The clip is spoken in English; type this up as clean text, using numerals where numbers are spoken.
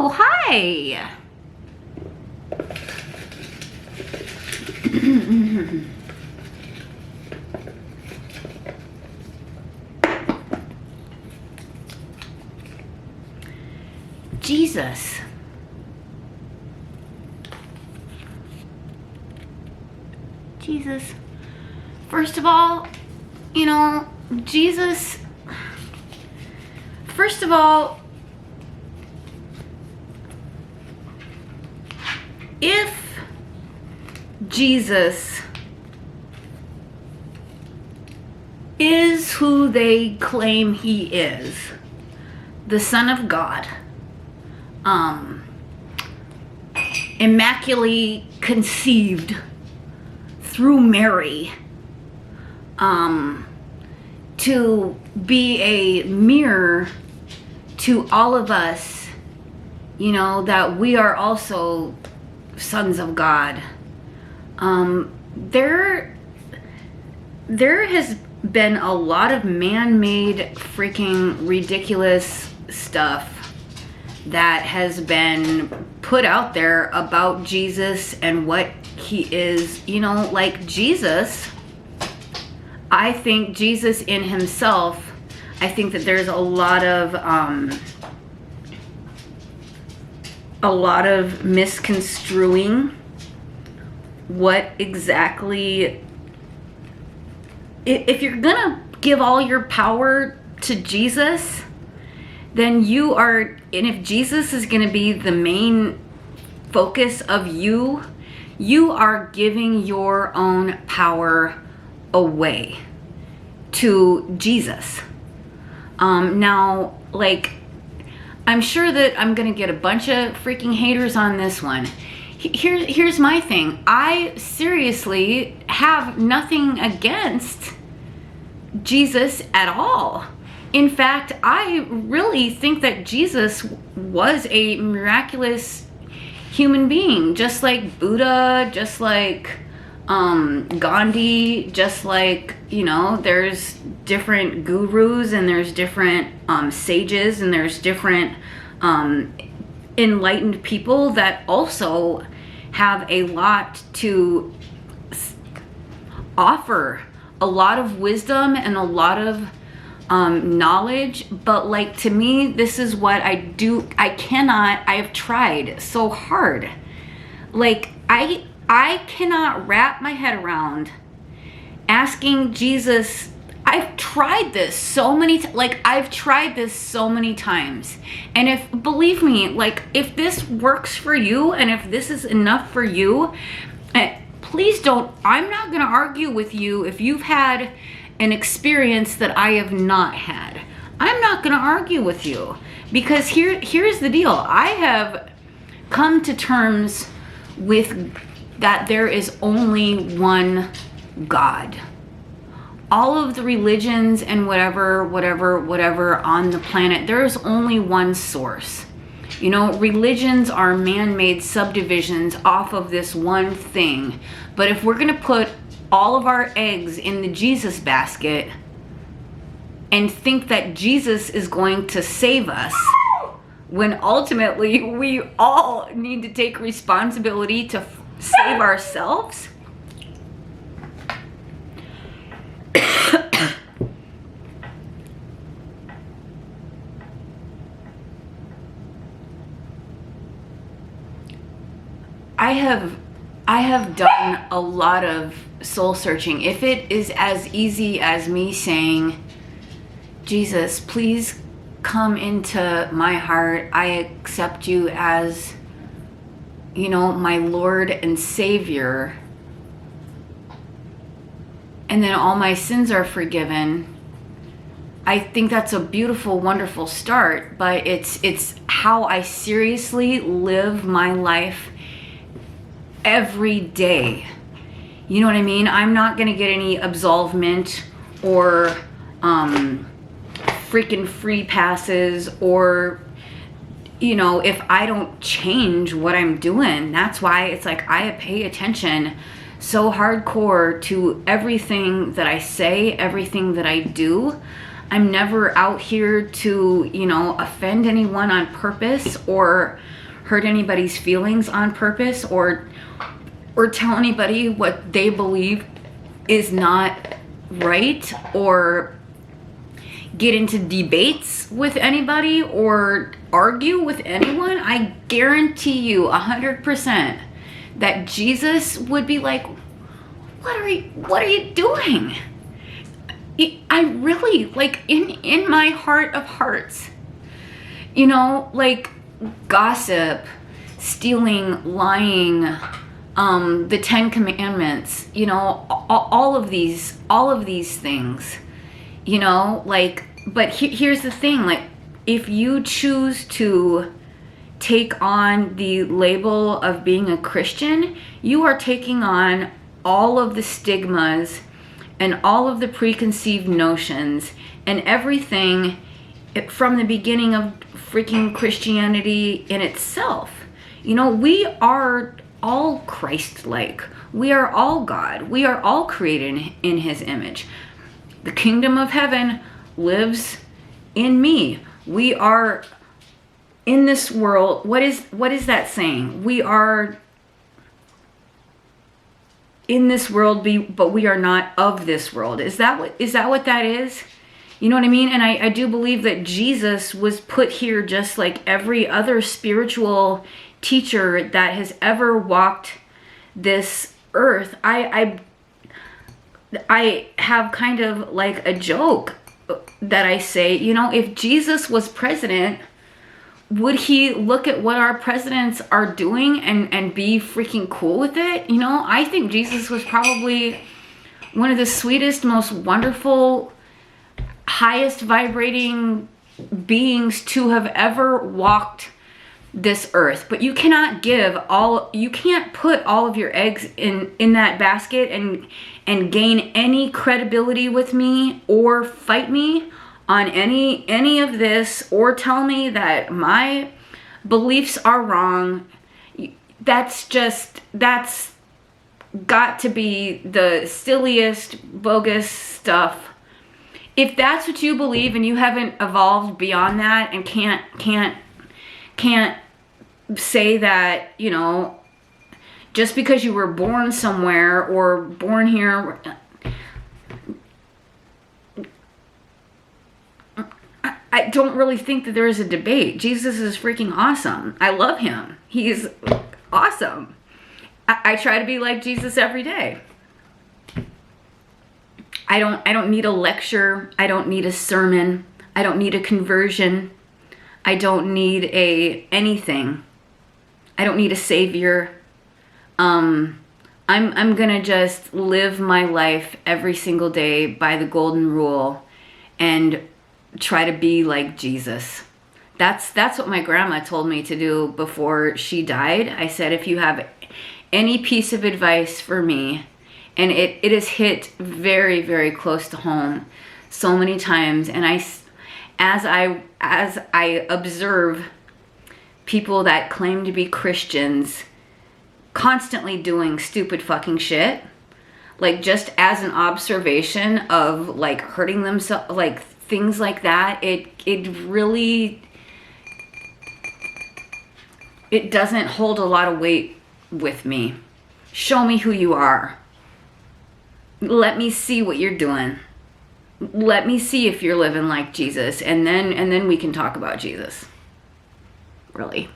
Oh, hi. Jesus. Jesus. First of all, you know, Jesus, first of all, if Jesus is who they claim he is, the Son of God, immaculately conceived through Mary, to be a mirror to all of us, you know, that we are also sons of God. There has been a lot of man-made freaking ridiculous stuff that has been put out there about Jesus and what he is. You know, like Jesus, I think Jesus in himself, I think that there's a lot of misconstruing what exactly, if you're gonna give all your power to Jesus, then you are, and if Jesus is gonna be the main focus of you, you are giving your own power away to Jesus. Now, like, I'm sure that I'm gonna get a bunch of freaking haters on this one. Here's my thing. I seriously have nothing against Jesus at all. In fact, I really think that Jesus was a miraculous human being, just like Buddha, just like Gandhi, just like, you know, there's different gurus and there's different sages and there's different enlightened people that also have a lot to offer, a lot of wisdom and a lot of knowledge. But like, to me, this is what I have tried so hard. Like, I cannot wrap my head around asking Jesus. I've tried this so many times. And if, believe me, like, if this works for you and if this is enough for you, please don't, I'm not going to argue with you if you've had an experience that I have not had. I'm not going to argue with you, because here's the deal. I have come to terms with that there is only one God. All of the religions and whatever on the planet, there is only one source. You know, religions are man-made subdivisions off of this one thing. But if we're gonna put all of our eggs in the Jesus basket and think that Jesus is going to save us, when ultimately we all need to take responsibility to save ourselves, I have done a lot of soul searching. If it is as easy as me saying, Jesus, please come into my heart. I accept you as, you know, my Lord and Savior. And then all my sins are forgiven. I think that's a beautiful, wonderful start, but it's how I seriously live my life every day. You know what I mean? I'm not gonna get any absolvement or freaking free passes, or, you know, if I don't change what I'm doing. That's why it's like I pay attention so hardcore to everything that I say, everything that I do. I'm never out here to, you know, offend anyone on purpose or hurt anybody's feelings on purpose or tell anybody what they believe is not right or get into debates with anybody or argue with anyone. I guarantee you 100% that Jesus would be like, what are you doing? I really, like, in my heart of hearts, you know, like gossip, stealing, lying, the 10 Commandments, you know, all of these things, you know, like, but here's the thing, like, if you choose to take on the label of being a Christian, you are taking on all of the stigmas and all of the preconceived notions and everything from the beginning of freaking Christianity in itself. You know, we are all Christ-like. We are all God. We are all created in his image. The kingdom of heaven lives in me. We are in this world. What is that saying? We are in this world, but we are not of this world. Is that what that is? You know what I mean? And I do believe that Jesus was put here just like every other spiritual teacher that has ever walked this earth. I have kind of like a joke that I say, you know, if Jesus was president, would he look at what our presidents are doing and be freaking cool with it? You know, I think Jesus was probably one of the sweetest, most wonderful, highest vibrating beings to have ever walked this earth. But you cannot you can't put all of your eggs in that basket and gain any credibility with me or fight me on any of this or tell me that my beliefs are wrong. That's got to be the silliest, bogus stuff. If that's what you believe and you haven't evolved beyond that and can't say that, you know, just because you were born somewhere or born here, I don't really think that there is a debate. Jesus is freaking awesome. I love him. He's awesome. I try to be like Jesus every day. I don't need a lecture. I don't need a sermon. I don't need a conversion. I don't need anything. I don't need a savior. I'm gonna just live my life every single day by the golden rule and try to be like Jesus. That's what my grandma told me to do before she died. I said, if you have any piece of advice for me, and it has hit very, very close to home so many times, and as I observe people that claim to be Christians constantly doing stupid fucking shit, like just as an observation of like hurting themselves, like things like that, it really, it doesn't hold a lot of weight with me. Show me who you are. Let me see what you're doing. Let me see if you're living like Jesus, and then we can talk about Jesus. Really.